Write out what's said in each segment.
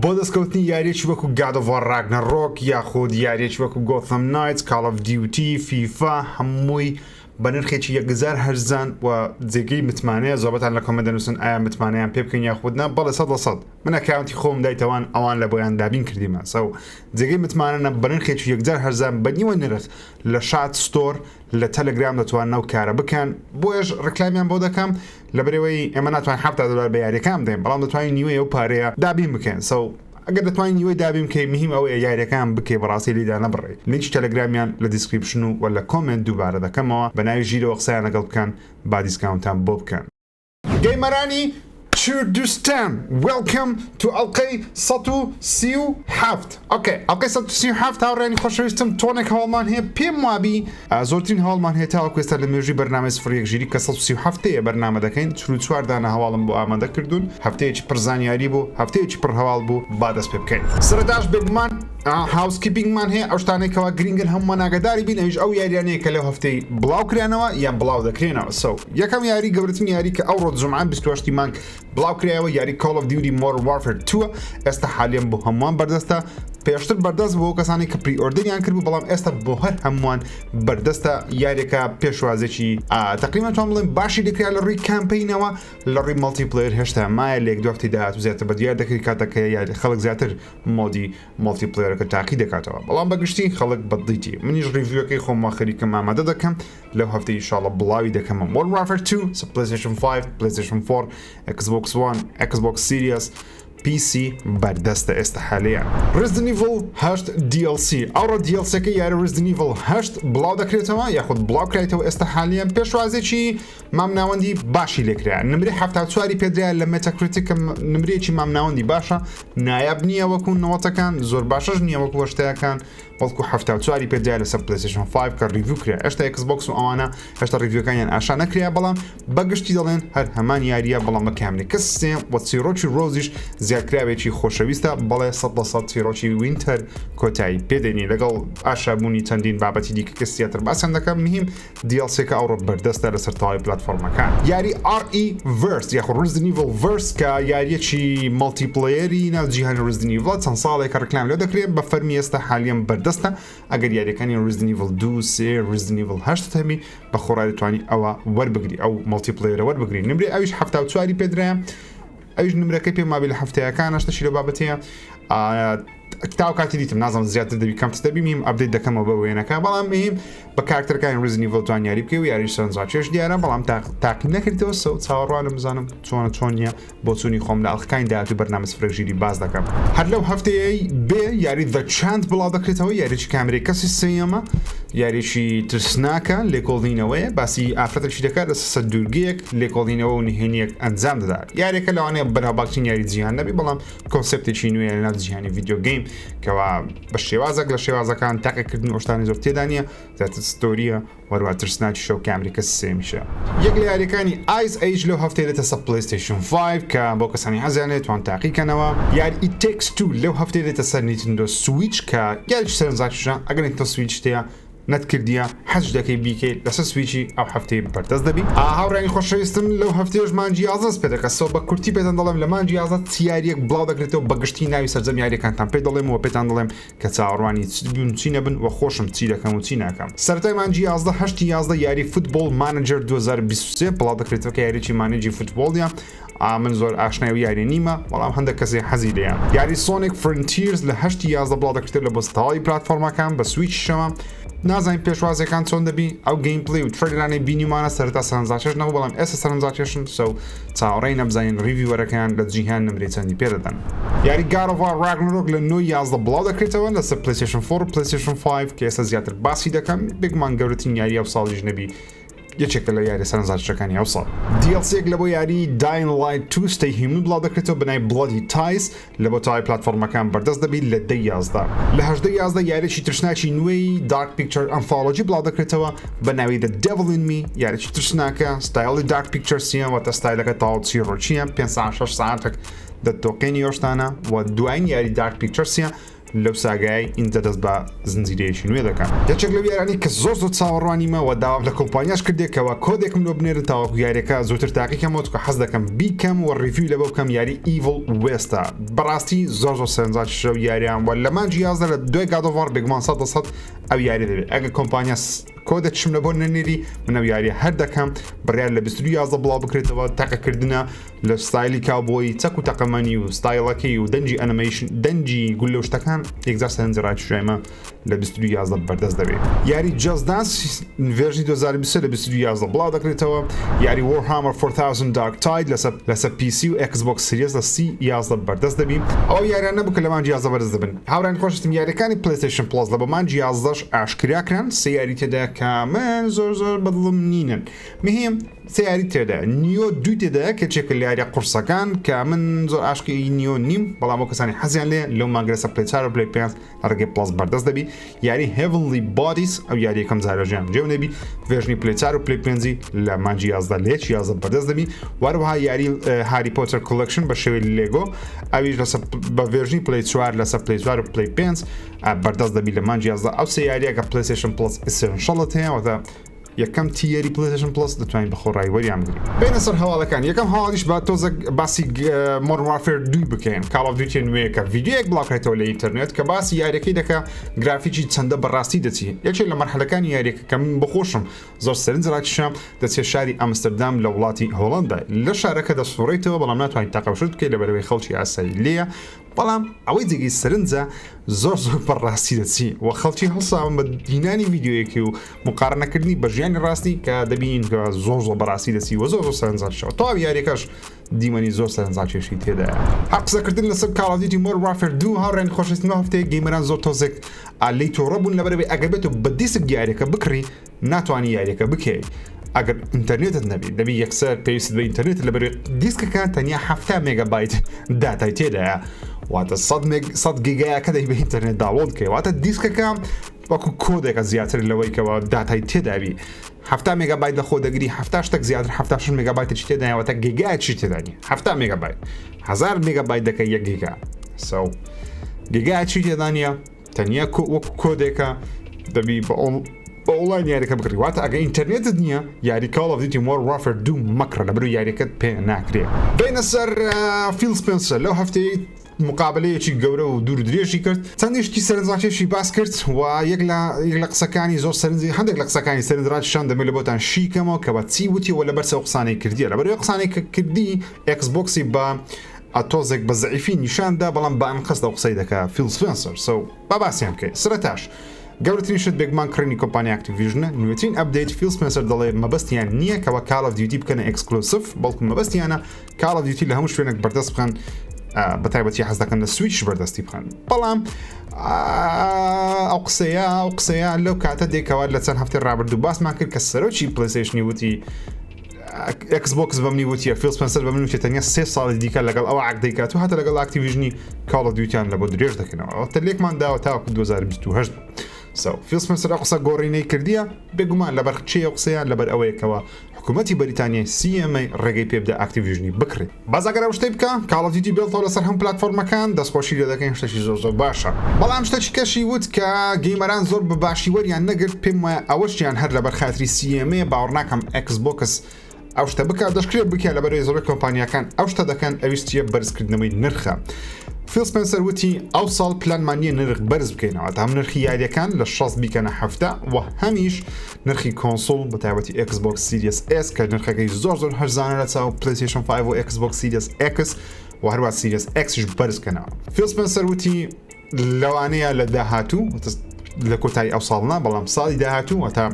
بۆ دەستکەوتنی یاریەکی وەکو God of War Ragnarok یاخود یاریەکی وەکو Gotham Knights Call of Duty FIFA هەمووی بە نرخێکی 1000 هەرزان و جێگەی متمانەیە زۆربەتان لە کۆمنت دەنووسن ئایا متمانەیان پێ بکەین یاخودنا بەڵێ 100% من ئەکاونتی خۆم دایتەوان ئەوان لە بۆیان دابین کردیمە سەو جێگەی متمانە بە نرخێکی 1000 هەرزان بە نیوە نرخ لە شات ستۆر لە تەلەگرام دەتوان نەو کارە بکەن بۆیش ڕکلامیان بۆ دەکەم لە بەرەوەی ئێمە ناتوان $7 بە یاریەکان بدەین بەڵام دەتوانین نیوەی ئەو پارەیە دابین بکەن سەو ئەگەر دەتوانین نیوەی دابین کە مهم ئەوەیە یاریەکان بکەی بەڕاستی لیدا نەبڕێ لینکی تەلەگرامیان لە دیسکریپشن و ولا کۆمنت دووبارە دەکەمەوە بە ناوی ژیرەوە قسەیان لەگەڵ بکەن با دیسکاونتان بۆ بکەن گەیمەرانی کوردستان وێلکەم تو ئەڵقەی 137 ئۆکێ ئەڵقەی 137 هاوڕێنی خۆشەویستم تۆنێک هەوڵمان هەیە پێم وابی زۆرترین هەوڵمان هەیە تاوەکو ئێستا لە مێژووی بەرنامەی سفر ژیری کە 137 بەرنامە دەکەین 44 دانە هەواڵم بۆ ئامادە کردوون هەفتەیەکی پڕ زانیاری بوو هەفتەیەکی پڕ هەواڵ بوو با دەست پێ بکەین سەرەتاش بێگومان هاوسکیپینگمان هەیە ئەو شتانێکەوە گرنگن هەمومان ئاگاداری بین ئەویش ئەو یاریانەیە کە لەو هەفتەی بڵاو کرێنەوە یان بڵاو دەکرێنەوە سەو یەکەم یاری گەورەترین یاری کە ئەو ڕۆژ جومعان 28 مانگ بڵاو کرایەوە یاری Call of Duty Modern Warfare 2 ئێستا حالیان بۆ هەمووان بەردەستە پێشتر بەردەست بۆ کەسانی کە پری ئۆردەریان کرد بەڵام ئێستا بۆ هەر هەمووان بەردەستە یاریەکە پێشوازێکی تقریبا توان بڵێن باشی دەکرا لە ڕووی کامپینەوە لە ڕووی مەڵتیپلەیر هێشتا مایە لێک دوای داهات و زیاتر بە دیار دەکەی کاتەکە یاری خەڵک زیاتر مۆدی مەڵتیپلەیرەکە تاقی دەکاتەوە بەڵام بەگشتی خەڵک بەدڵیتی منیش ریڤیوەکەی خۆم خەریکەم ئامادە دەکەم لەو هەفتەی ئینشاڵڵا بڵاوی دەکەمە Modern Warfare 2 PlayStation 5 PlayStation 4 Xbox One Xbox Series PC بەردەستە ئێستا حالیان Resident Evil 8 DLC ئەوڕۆ DLCەکە یاری Resident Evil 8 بڵاو دەکرێتەوە یاخود بڵاو کرایتەوە ئێستا حالیان پێشوازێکی مامناوەندی باشی لێکرا نمرەی 74 پێدرا لە Metacritic نمرەیەکی مامناوەندی باشە نایاب نییە وەکو 90ەکان زۆر باشەش نییە وەکو هەشتەکان بەڵکو 74 پێدرا لەسەر PlayStation 5 کە ریڤیو کرا هێشتا Xbox و ئەوانە هێشتا ریڤیوەکانیان ئاشا نەکریا بەڵام بەگشتی دەڵێن هەر هەمان یاریە بەڵام بە کاملێکە سێم وە چیرۆکی ڕۆزیش زیادکراوێکی خۆشەویستە بەڵێ 100% چیرۆکی وینتەر کۆتایی پێدێنی لەگەڵ ئاشابوونی چەندین بابەتی دیکە کە زیاتر باسییان دەکەم مهم دیڵسێکە ئەوڕۆ بەردەستە لەسەر تەواوی پلتفۆرمەکان یاری RE-verse یاخود Resident Evil Verse کە یاریەکی مەڵتیپلەیەری ناوجیهانی Resident Evil چەند ساڵێکە ڕکلام لێ دەکرێت بە فەرمی ئێستا حالیان بەردەستە ئەگەر یاریەکانی Resident Evil 2 3 Resident Evil 8 هەبی بە خۆڕای دەتوانی ئەوە وەربگری ئەو مەڵتیپلەیرە وەربگری نمرێ ئەویش 74 پێدرا ئەویش نمرەکەی پێم مابی لە هەفتەیەکان شتەشی لە بابەتەیە تاو کاتی دیتم نازم زیاتر دەبی کەمتر دەبی میم ئەپدەیت دەکەمەوە بە وێنەکە بەڵام میم بە کارکتەرەکانی Resident Evil توان یاری بکەی و یاری سەرنجاچێش دیارە بەڵام تاقی نەکردەوە سەو چاوەڕوانم بزانم چۆن نییە بۆ چوونی خۆم لە ئەڵقەکانی داهاتوو بەرنامە سفرە ژیری باز دەکەم هەر لەو هەفتەیەی بێ یاری The Chant بڵاو دەکرێتەوە یاریی کامێرەی کەسی سێیەمە یاریشی ترسناکە لێکۆڵینەوەیە باسی ئافرەتێکی دەکات لەسەر دوورگەیەک لێکۆڵینەوە و نهێنیەک ئەنجام دەدات یاریەکە لەوانەیە بەناوباکترین یاری جیهان نەبی بەڵام کۆنسێپتێکی نوێیە لە ناو جیهانی ڤیدیۆ گەیم کەوا بە شێوازێک لە شێوازەکان تاقیکردن ئۆشتانی زۆر تێدا نیە زیاتر ستۆریە وەروە ترسناکی شەو کە ئەمریکا سێمیشە یەک لە یاریەکانی Ice Age لەو هەفتەیە دێتە سەر PlayStation 5 کە بۆ کەسانی حەزیانێت توان تاقیکەنەوە یاری It Takes Two لەو هەفتەیە دێتە سەر Nintendo Switch کە یاریش سەرنجاکیشە ئەگەر Nintendo Switch تەیە نەتکردیە حەج دەکەی بیکەیت لەسەر سویچی ئەو هەفتەی بەردەست دەبی هاوڕێنی خۆشەویستم لەو هەفتەیەش مانجی ئازاز پێ دەکات سەوە بە کورتی پێتان دەڵێم لە مانجی ئازاد چیاریەک بڵاو دەکرێتەوە بەگشتی ناوی سەرجەم یاریەکانتان پێ دەڵێم و پێتان دەڵێم کە چاوەڕوانی بوون چی نەبن و خۆشم چی دەکەم و چی ناکەم سەرەتای مانجی 11 یاری فوتبۆڵ مانەجەر 2023 بڵاو دەکرێتەوە کە یاریی مانەجی فوتبۆڵیە من زۆر ئاشنای و یاری نیمە بەڵام هەندێک کەسی حەزی لێیان یاری Sonic Frontiers لە 11 بڵاو دەکرێتەوە لە بەستەواوی پلاتفۆرمەکان بە سویچشەوە نازانین پێشوازەکان چۆن دەبی ئەو گەیمپلی و تریلرانی بینیمانە سەرتا سەرنجاچێش نەبوو بەڵام ئێستا سەرنجاچێشن سەو چاوەڕێی نەبزانین ریڤیوەرەکان لە جیهان نمرەی چەندی پێدەدەن یاری God of War Ragnarok لە 11 بڵاو دەکرێتەوە لەسەر PlayStation 4 و PlayStation 5 کە ئێستا زیاتر باسی دەکەم بێگومان گەورەترین یاری ئەو ساڵیش نەبی یەکێکە لە یاری سەرنجاچەکانی ئەو ساڵ DLCێک لە بۆ یاری Dying Light 2 Stay Human بڵاو دەکرێتەوە بەنای Bloody Ties لە بۆ تاوای پلاتفۆرمەکان بەردەست دەبی لە 10/11 لە 8/11 یاریی ترسناکی نوێی Dark Picture Anthology بڵاو دەکرێتەوە بە ناوی The Devil in Me یاریی ترسناکە ستایلی Dark Picture سیە واتە ستایلەکە تاوە چیرۆکیە 5-6 ساعتێک دەتۆقێنی ئەوشتانە و دوایین یاری Dark Picture سیە لەو ساگای ئینجا دەست بە زنجیرەیەکی نوێ دەکەن یەکێک لەو یارانی کە زۆر چاوەڕوانیمەوە داوام لە کۆمپانیاش کردێکەوە کۆدێکم لۆ بنێرن تاوەکو یاریەکە زۆرتر تاقیکەمەوە کە حەز دەکەم بیکەم و ڕیڤیو لە بەو بکەم یاری Evil Westە بەڕاستی زۆر سەرنجاتی شەو یاریان وە لە مانجی 11 لە دوای God of War بێگومان 100% ئەو یاری دەبێت ئەگە کۆمپانیا کۆدە چشم لە بۆ نەنێری منە یاریە هەر دەکەم بڕیار لە 11 بڵاو بکرێتەوە تاقەکردنە لە ستایلی کاوبۆی چەک و تەقەمەنی و ستایلەکەی و دەنجی ئەنیمیشن دەنجی گول لەو شتەکان یەکجار سەرنجڕاتی شوێمە لە 11 بەردەست دەبێت یاری Just Dance ڤێرژنی 2023 لە 11 بڵاو دەکرێتەوە یاری Warhammer 4000 Dark Tide لەسەر PC و Xbox Series لە 11 بەردەست دەبین ئەو یاریان نەبوو کە لە مانجی 11 بەردەست دەبن هاوڕێن خۆشتم یاریەکانی PlayStation Plus لە بە مانجی 11 ئاشکراکران سێ یاری تێدا کامل زۆر بەدڵم نینن مهم سیاری تێدا نیۆ دوو تێدا کە چێکە لە یاریە قورسەکان کە من زۆر عاشقی نیۆ نیم بەڵام بۆ کەسانی حەزیان لێ لەو مانگرە پلەی 4 و پلەی 5 ڕێگەی پڵاس بەردەست دەبی یاری Heavenly Bodies ئەو یاری یەکەم جارەژیان جێو نەبی ڤێژنی پلەی 4 و پلەی 5 لە مانجی 11 لە 11 بەردەست دەبی وەروەها یاری Harry Potter Collection بە شێوەی لێگۆ ئەویش بە ڤێژنی پلەی 4 لەسەر پلەی 4 و پلەی 5 بەردەست دەبی لە مانجی 11 ئەو سێ یاریە کە PlayStation Plus Essential هەیە یەکەم تیەری PlayStation Plus دەتوانین بە خۆڕایی وەریان بگرین بینە سەر هەواڵەکان یەکەم هەواڵیش با تۆزە باسی Modern Warfare 2 بکەین Call of Duty نوێیەکە ڤیدیۆیەک بڵاوکرێتەوە لە ئینتەرنێت کە باسی یاریەکەی دەکا گرافیکی چەندە بەڕاستی دەچی یەکێک لە مەرحەلەکانی یاریەکە کە من بخۆشم زۆر سەرنجڕاکیشم دەچێت شاری ئەمستەردام لە وڵاتی هۆڵەندا لە شارەکە دەسوڕێتەوە بەڵام ناتوانین تاقەوشت بکەیت لەبەرەوەی خەڵکی ئاسایی لێیە بەڵام ئەوەی جێگەی سەرنجە زۆر بەڕاستی دەچی و خەڵکی هەڵساون بە دینانی ڤیدیۆیەکی و مقارنەکردنی بە ژیانی ڕاستی کە دەبین کە زۆر بەڕاستی دەچی و زۆر سەرنجاکیشەوە تەواو یاریەکەش دیمەنی زۆر سەرنجاکێشی تێدایە هەر قسەکردن لەسەر Call of Duty Modern Warfare 2 هاوڕێن خۆشەویستم هەفتەیە گەیمەران زۆر تۆزێک ئالەی تۆڕە بوون لەبەرەوەی ئەگەر بێت و بە دیسک یاریەکە بکڕی ناتوانانی یاریەکە بکەیت ئەگەر ئینتەرنێتت نەبێت دەبی یەکسەر پێویست بە ئینتەرنێت لەبەرەوەی دیسکەکە تەنیا 7 مێگابایت داتای تێدایە واتە 100 گیگایەکە دەی بە ئینتەرنێت داوڵ بکەی واتە دیسکەکە وەکو کۆدێکە زیاتر لەوەی کەەوە داتای تێدابی 7 مێگابایت لە خۆ دەگری 7 شتێک زیاتر 76 مێگابایت چی تێدایەوەتە گیگای چی تێدانی 7 مێگابایت 1000 مێگابایت دەکەی 1 گیگا سو گیگای چی تێدانە تەنیا وەکو کۆدێکە دەبی بە ئۆڵاین یاریەکە بکڕی واتە ئەگە ئینتەرنێتت نییە یاری Call of Duty Modern Warfare 2 مەکڕە لەبەرەوەی یاریەکەت پێ ناکرێت بینە سەر Phil Spencer لەو هەفتەیە مقابلەیەکی گەورە و دوور درێژی کرد چەندیشتی سەرنجڕاکێشی باس کرد و یەک لە قسەکانی زۆر سەرنجی هەندێک لە قسەکانی سەرنجڕاکیشان دەمێت لە بۆتان شیکەمەوە کە بە چی وتی و لەبەر سەو قسانەی کردیە لەبەرەوەی قسانەی کە کردی Xboxی بە ئەتۆزێک بە زەعیفی نیشاندا بەڵام بە ئەم قەستە قسەی دەکا Phil Spencer با باسییان بکەیت سرەتاش گەورەترین شت بێگومان کڕینی کۆمپانیا ئاکتیڤیژنە نوێترین ئەپدەیت Phil Spencer دەڵێ مەبەستیان نییە کەەوە Call of Duty بکەنە ئەکسکلۆسیڤ بەڵکو مەبەستیانە Call of Duty لە هەموو شوێنێک بەردەست بخەن بە تایبەتی حەز دەکەن لە سویچ بەردەستی بخەن بەڵام ئەو قسەیە لەو کاتە دێکەوە لە چەند هەفتەی ڕابردوو باسمان کرد کە سەرۆکی PlayStation وتی Xbox بەمنی وتیە Phil Spencer بە من وتێت تەنیا 3 ساڵی دیکە لەگەڵ ئەوە عەقدەیکات و هاتە لەگەڵ ئاکتیڤیژنی Call of Duty لە بۆ درێژ دەکەنەوە ئەوتە لێکمان داوە تاوەکو 2028 Phil Spencer قسە گۆڕینەی کردیە بێگومان لەبەر چێ قسەیان لەبەر ئەوەیەکەوە حکوومەتی بەریتانیای CMA ڕێگەی پێ بدە ئاکتیڤیژنی بکڕێت بازاگەر ئەو شتەی بکە Call of Duty بێڵتەوە لەسەر هەم پلاتفۆرمەکان دەستخۆشی لێ دەکەین شتێکی زۆر باشە بەڵام شتێکی کەشی وت کە گەیمەران زۆر بە باشی وەریان نەگرت پێم وایە ئەوەشیان هەر لەبەر خاتری CMA باوەڕ ناکەم Xbox ئەو شتە بکە دەشکرێت بکە لەبەرەوەی زۆر کۆمپانیەکان ئەو شتە دەکەن ئەویستیە بەرزکردنەوەی نرخە Phil Spencer وتی ئەو ساڵ پلانمان نیە نرخ بەرز بکەینەوە تا هەم نرخی یاریەکان لە 60 بیکەنە 7 و هەمیش نرخی کۆنسۆڵ بە تایبەتی Xbox Series S کە نرخەکەی زۆر هەرزانە لە چاو PlayStation 5 و Xbox Series X و هەروە Series Xش بەرزکەنەوە Phil Spencer وتی لەوانەیە لە داهاتوو لە کۆتایی ئەو ساڵنا بەڵام ساڵی داهاتوو تا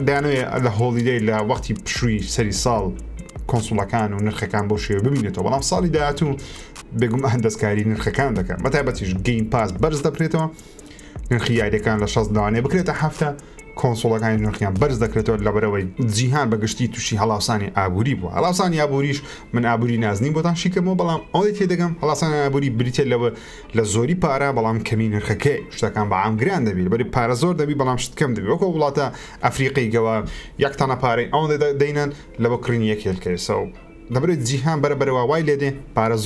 دەیانەوێت لە هۆلیدەی لە وەختی پشووی سەری ساڵ کۆنسۆڵەکان و نرخەکان بۆ شێوە ببینێتەوە بەڵام ساڵی داهاتوو بێگومان دەستکاری نرخەکان دەکەن بە تایبەتیش گەیم پاس بەرز دەبرێتەوە نرخی یاریەکان لە 60 داوانێ بکرێتە هەفتە کۆنسۆڵەکانی نرخیان بەرز دەکرێتەوە لەبەرەوەی جیهان بەگشتی تووشی هەڵاوسانی ئابووری بووە هەڵاوسانی ئابووریش من ئابووری نازنی بۆتان شیکەمەوە بەڵام ئەوەی تێدەگەم هەڵاوسانی ئابووری بریتێ لە زۆری پارە بەڵام کەمی نرخەکەی شتەکان بە ئامگران دەبێت بەری پارە زۆر دەبی بەڵام شت کەم دەبێت وەکو وڵاتە ئەفریقی گەوە یەک تانە پارەی ئەو دەینەن لە بۆ کڕینی یەکێلکەی سەو دەبێت جیهان بەرەبەرەوە وای لێدێ پارە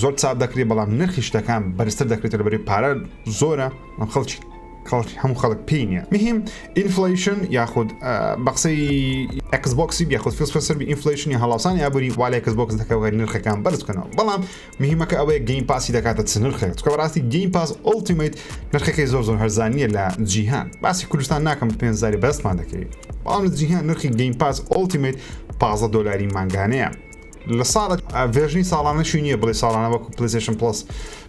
زۆر چاپ دەکرێت بەڵام نرخی شتەکان بەرزتر دەکرێت لەبەرەوەی پارە زۆرە خەڵکی هەموو خەڵک پێی نییە مهم ئینفلیشن یاخود بە قسەی ئەکسبۆکسی یاخود فیلسفەسەر ئینفلیشنی هەڵاوسانی یابووری والای ئەکسبۆکس دەکەوە نرخەکان بەرز بکەنەوە بەڵام مهمەکە ئەوەیە گەیم پاسی دەکاتە چ نرخێک چکە بەڕاستی گەیم پاس ئۆڵتیمیت نرخەکەی زۆر هەرزانیە لە جیهان باسی کوردستان ناکەم 5,000 بەستمان دەکەوێت بەڵام لە جیهان نرخی گەیم پاس ئۆڵتیمیت $15 مانگانەیە لە ساڵت ڤێژنی ساڵانەشی نییە بڵێ ساڵانە وەکو پلیستیشن پلس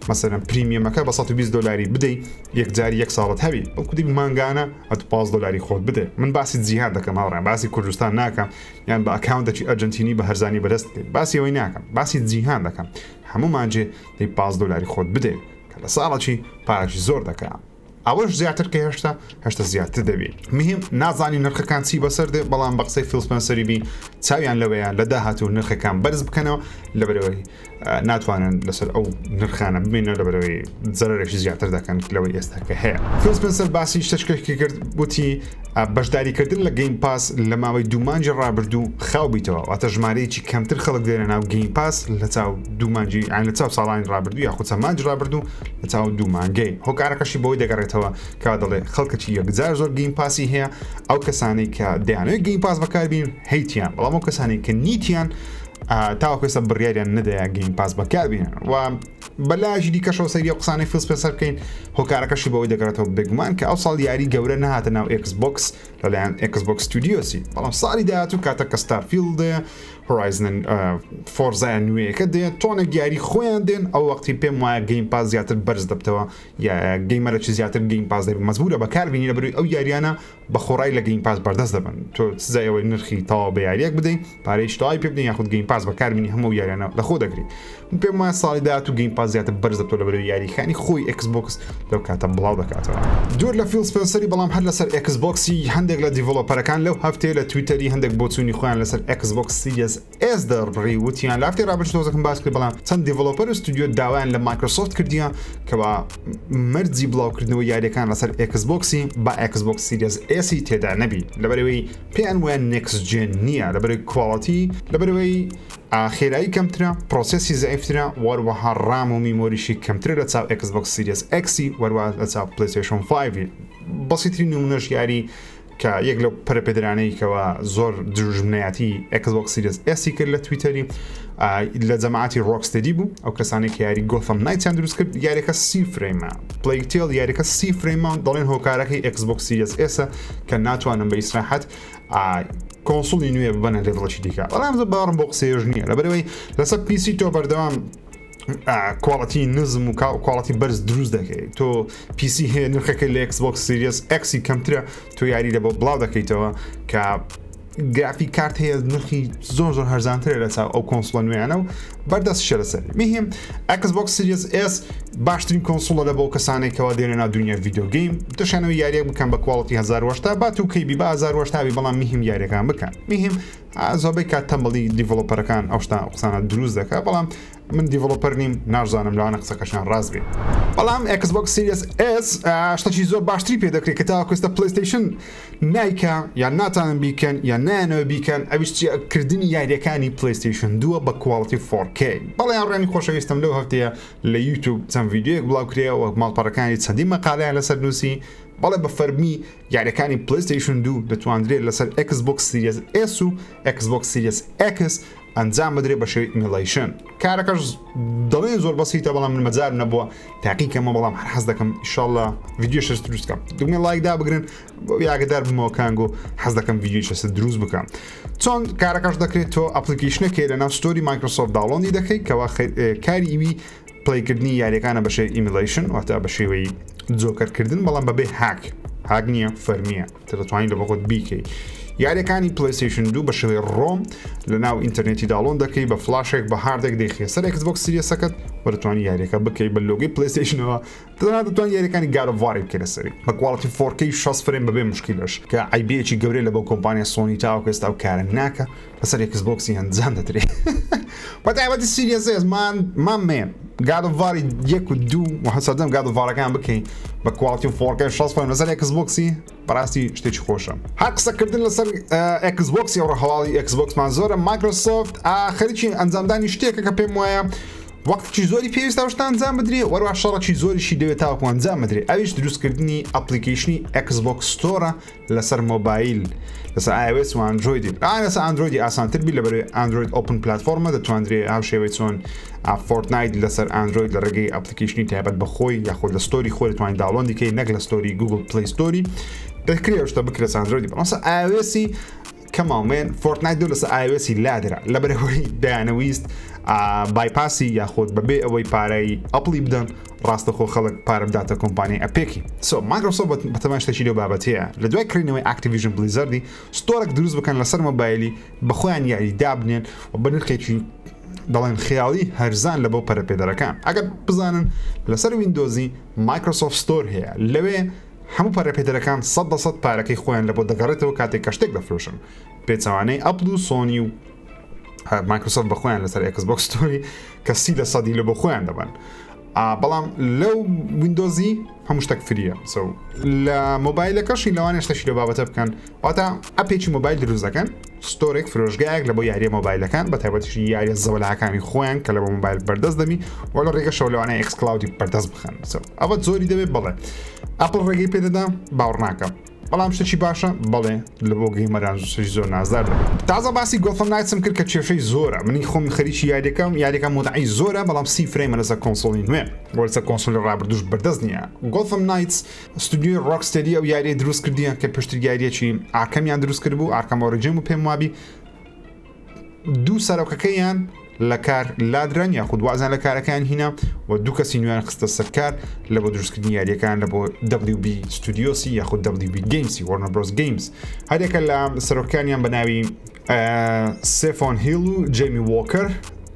مەسەرەن پریمیەمەکە بە $120 بدەیت یەکجاری یەک ساڵت هەوی بەڵکو مانگانە ئەت $5 خۆت بدە من باسی جیهان دەکەم هاوڕێن باسی کوردستان ناکەم یان بە ئەکاونتێکی ئەرجنتینی بە هەرزانی بەدەست بکەیت باسی ئەوەی ناکەم باسی جیهان دەکەم هەموو مانجێ دەی $5 خۆت بدێ کە لە ساڵەکی پارەکی زۆر دەکەم ئەوەش زیاتر کە هێشتا زیاتر دەبێت مهم نازانی نرخەکان چی بەسەر دێ بەڵام بە قسەی فیل سپەنسەری بی چاویان لەوەیان لە داهاتوو نرخەکان بەرز بکەنەوە لەبەرەوەی ناتوانن لەسەر ئەو نرخانە ببینە لەبەرەوەی جەرەێکی زیاتر دەکەن لەوەی ئێستا کە هەیە فیل سپەنسەر باسی شتێکێکی کرد بوتی بەشداریکردن لە گەیم پاس لە ماوەی دوومانجی ڕابردوو خاو بیتەوە واتە ژمارەیەکی کەمتر خەڵک دێنە ناو گەیم پاس لە چاو دوومانجی لە چاو ساڵانی ڕابردوو یاخود چەمانج ڕابردوو لە چاو دوومانگەی هۆکارەکەشی بۆی دەگەڕێتەوە کا دەڵێ خەڵکەکی یەکجار زۆر گەیم پاسی هەیە ئەو کەسانەی کە دەیانەوێت گەیم پاس بەکاربین هەیتیان بەڵام ئەو کەسانی کە نیتیان تاوەکەسە بڕیاریان نەدەیە گەیم پاس بەکاربین و بەلایشی دیکەشەوە سەری قسانەی فیل سپەنسەر بکەین هۆکارەکەشی بەوەی دەگەڕێتەوە بێگومان کە ئەو ساڵ یاری گەورە نەهاتە ناو ئێکسبۆکس لەلایەن ئێکسبۆکس ستودیۆسی بەڵام ساڵی داهاتوو کاتە کە ستارفیلدە هۆرایزن فۆرزایان نوێیەکە دێن تۆنە یاری خۆیان دێن ئەو وەختی پێم وایە گەیم پاس زیاتر بەرز دەبتەوە یا گەیمەرەی زیاتر گەیم پاس دەبێت مەزبورە بەکاربینی لەبەروی ئەو یاریانە بە خۆڕای لە گەیم پاس بەردەست دەبن تۆ سزایەوەی نرخی تاوا بە یاریەک بدەین پارەی شتای پێ بدەین یاخود گەیم پاس بەکاربینی هەموو یاریانە لە خۆ دەگری پێم وایە ساڵی داهاتوو گەیم پاس زیاتر بەرز دەبتەوە لەبەروی یاریخانی خۆی ئێکسبۆکس لەو کاتە بڵاو دەکاتەوە دوور لە فیل سپەنسەری بەڵام هەر لەسەر ئێکسبۆکسی هەندێک لە دیڤلۆپەرەکان لەو هەفتەیە لە تویتەری هەندێک بۆچوونی خۆیان لەسەر ئێکسبۆکس سیریز ئس دەڕبڕی وتیان لە هەفتەی ڕابردوو تۆزەکەم باس کرد بەڵام چەند دیڤلۆپەر و ستودیۆ داوایان لە مایکرۆسۆفت کردیان کە بە مەرجی بڵاوکردنەوە یاریەکان لەسەر ئێکسبۆکسی با ئێکسبۆکس سیریز ئسی تێدا نەبی لەبەرەوەی پێیان وایە نێکست جێن نییە لەبەرەوەی کواڵیتی لەبەرەوەی خێرایی کەمترە پرۆسێسی زەعیفترە وەروەها ڕام و میمۆریشی کەمترە لە چاو ئێکسبۆکس سیریز ئەکسی وەروە لە چاو پلیستیشن 5 بەسیترین نمونەش یاری کە یەک لەو پەرەپێدرانەیەکەوە زۆر دروژمنایەتی ئێکسبۆکس سیریز ئەسی کرد لە تویتەری لە جەماعەتی ڕۆکستدی بوو ئەو کەسانی کە یاری گۆثەم نایتیان دروست کرد یاریەکە 30 فرێمە پلیتێل یاریەکە 30 فرێمە دەڵێن هۆکارەکەی ئێکسبۆکس سیریز ئێسە کە ناتوانن بە ئیسراحەت کۆنسۆڵی نوێ ببەنە لێڤڵەکی دیکە بەڵام باڕم بۆ قسەیەش نییە لەبەرەوەی لەسەر پیسی تۆ بەردەوام کواڵەتی نزم و کواڵەتی بەرز دروست دەکەیت تۆ پیسی هەیە نرخەکەی لە ئێکسبۆکس سیریز ئەکسی کەمترە تۆ یاری لە بۆ بڵاو دەکەیتەوە کە گرافی کارت هەیە نرخی زۆر هەرزانترە لە چاو ئەو کۆنسۆڵە نوێیانە و بەردەست شە لەسەری مهم ئەکسبۆکس سیریز ئس باشترین کۆنسۆڵە لە بۆ کەسانێکەوە دێنە ناو دنیای ڤیدیۆ گەیم دەشانەوەی یاریەک بکەن بە کواڵەتی 1080 با تو کەیبی بە 1080 بەڵام مهم یاریەکان بکەن مهم زۆربەی کات تەمبڵی دیڤلۆپەرەکان ئەو شتە قسانە دروست دەکات بەڵام من دیڤلۆپەر نیم نازانم لەوانە قسەکەشان ڕاست بێت بەڵام ئەکسبۆکس سیریز ئس شتێکی زۆر باشتری پێ دەکرێت کە تاوەکوێستە پلیستیشن نایکە یان ناتوانن بیکەن یان نایەنەوە بیکەن ئەویش کردنی یاریەکانی پلیستیشن 2 بە کواڵیتی 4K بەڵام ڕێنی خۆشەویستم لەو هەفتەیە لە یوتیوب چەند ڤیدیۆیەک بڵاو کرێەوە ماڵپەڕەکانی چەندی مەقالەیان لەسەر نووسی بەڵێ بە فەرمی یاریەکانی پلیستیشن 2 دەتوانرێت لەسەر ئەکسبۆکس سیریز ئس و ئەکسبۆکس سیریز ئەکس ئەنجام بدرێت بە شێوەی ئیمیلیشن کارەکەش دەڵێن زۆر بەسیتە بەڵام من مەجار نەبووە تاقیکەمە بەڵام هەر حەز دەکەم ئینشاڵڵا ڤیدیۆشەش دروست بکەم دوگمێن لایک دابگرن بۆ یاگەدار بمەوە کانگۆ حەز دەکەم ڤیدیۆشەسە دروست بکەم چۆن کارەکەش دەکرێت تۆ ئەپلیکیشنەکە لە ناو ستۆری مایکرۆسۆفت داڵۆندی دەکەیت کەوا کاری ئیوی پلیکردنی یاریەکانە بە شێوەی ئیمیلیشن واتە بە شێوەی جۆکەرکردن بەڵام بەبێ هاک نییە فەرمیە دەتوانین لە بەخۆت بیکەیت یاریەکانی پلیستیشن 2 بە شێوەی ڕۆم لە ناو ئینتەرنێتی داڵۆن دەکەی بە فلاشێک بە هاردێک دەیخێ سەر ئەکسبۆکس سیریزەکەت وەتوانی یاریەکە بکەی بە لۆگەی پلیستیشنەوە دەتوان یاریەکانی گارۆڤاری بکەی لەسەری بە کوواڵیتی 4K 60 فریم بەبێ مشکیلش کە ئایبیەکی گەورەی لە بۆ کۆمپانیا سۆنی تاوەکو ئێستا و کارە ناکە لەسەر Xboxی هەنجام دەدرێت بەتایبەتی سیریەس مامێن گارۆڤاری 1 و 2 و هەسەردەم گارۆڤارەکان بکەین بە کوواڵیتی 4K 60 فریم لەسەر Xboxی بەڕاستی شتێکی خۆشە هەر قسەکردن لەسەر Xboxی ئەوڕە هەواڵی Xboxمان زۆرە مایکرۆسۆفت خەریکی ئەنجامدانی شتێکە کە پێم وایە وەختێکی زۆری پێویستە شتە ئەنجام بدرێ وەروە شەڕێکی زۆریشی دەوێت تاوەکو ئەنجام بدرێ ئەویش دروستکردنی ئەپلیکیشنی Xbox Store لەسەر مۆبایل لەسەر iOS و ئەندرویدی لەسەر ئەندرویدی ئاسانتر بی لەبەر ئەندروید ئۆپن پلتفۆرمە دەتوانرێت ئەو شێوەی چۆن فۆرتنایت لەسەر ئەندروید لە ڕێگەی ئەپلیکیشنی تایبەت بەخۆی یاخود لە ستۆری خۆی دەتوانین داوڵۆندی کەی نەک لە ستۆری گوگل پلی ستۆری دەکرێت شتە بکرێت ئەندرویدی بەڵام iOS کەماومێن فۆرتنایت دو لەسەر iOS لادرا لەبەرەوەی دایانەویست بایپاسی یاخود بەبێ ئەوەی پارەی ئەپلی بدەن ڕاستەخۆ خەڵک پارە بداتە کۆمپانیای ئەپێکی مایکرۆسۆفت بەتەمان شتێکی لەو بابەتەیە لە دوای کڕینەوەی ئاکتیڤیژن بلیزەردی ستۆرێک دروست بکەن لەسەر مۆبایلی بەخۆیان یاری دابنێن و بە نرخێکی دەڵێن خیاڵی هەرزان لە بۆ پەرەپێدەرەکان ئەگەر بزانن لەسەر ویندۆزی مایکرۆسۆفت ستۆر هەیە لەوێ هەموو پەرەپێدەرەکان 100% پارەکەی خۆیان لە بۆ دەگەڕێتەوە کاتێک کە شتێک دەفرۆشن پێچەوانەی ئەپل و سۆنی و مایکرۆسۆفت بە خۆیان لەسەر Xbox ستۆری کە 30% لە بۆ خۆیان دەبن بەڵام لەو ویندۆزی هەموو شتێک فریە لە مۆبایلەکەشی لەوانێ شتێکی لە بابەتە بکەن واتە ئەپێکی مۆبایل دروست دەکەن ستۆرێک فرۆشگایەک لە بۆ یاریە مۆبایلەکان بە تایبەتیشی یاریە زەوەلاکانی خۆیان کە لە بۆ مۆبایل بەردەست دەبی و لە ڕێگە شەولەوانەی Xcloud بەردەست بخەن ئەوە زۆری دەبێت بڵێ ئەپل ڕێگەی پێدەدا باوەڕ ناکەم بەڵام شتێکی باشە بڵێ لە بۆ گەیمەران زۆر نازدار تازە باسی گۆثەم نایتسم کرد کە کێشەی زۆرە منی خۆم خەریکی یاریەکەم مودعی زۆرە بەڵام 30 فرێمە لەسەر کۆنسۆڵی نوێ وەرسە کۆنسۆلی ڕابردوش بەردەست نییە گۆثەم نایتس ستودیۆی ڕۆکستێدی ئەو یاریە دروست کردیە کە پشتی یاریەکی ئاکەمیان دروست کرد بوو ئارکەم ئۆریجین و پێم وابی دوو سەرۆکەکەیان لە کار لادرن یاخود وازان لە کارەکان هینا و دوو کەسی نوێیان خستە سەرکار لە بۆ دروستکردنی یاریەکان لە بۆ WB Studios یاخود WB Games Warner Bros Games هەرێکە لە سەرۆکەکانیان بە ناوی سێفۆن هیل و جێمی وۆکەر